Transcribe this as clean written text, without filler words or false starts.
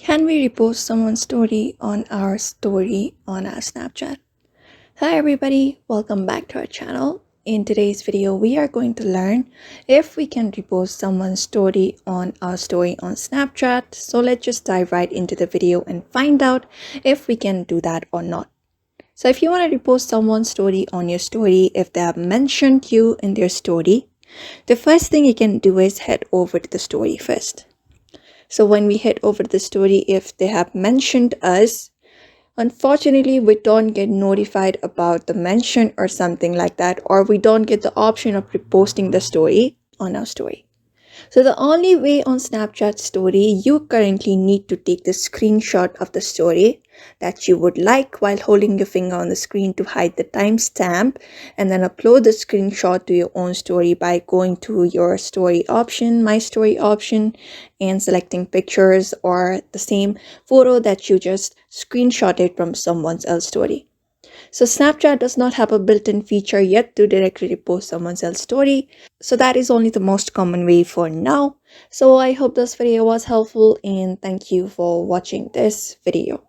Can we repost someone's story on our Snapchat? Hi everybody, welcome back to our channel. In today's video, we are going to learn if we can repost someone's story on our story on Snapchat. So let's just dive right into the video and find out if we can do that or not. So if you want to repost someone's story on your story, if they have mentioned you in their story, the first thing you can do is head over to the story first. So when we head over to the story, if they have mentioned us, unfortunately, we don't get notified about the mention or something like that, or we don't get the option of reposting the story on our story. So the only way on Snapchat story, you currently need to take the screenshot of the story that you would like while holding your finger on the screen to hide the timestamp, and then upload the screenshot to your own story by going to your story option, my story option, and selecting pictures or the same photo that you just screenshotted from someone else's story. So Snapchat does not have a built-in feature yet to directly repost someone else's story. So that is only the most common way for now. So I hope this video was helpful and thank you for watching this video.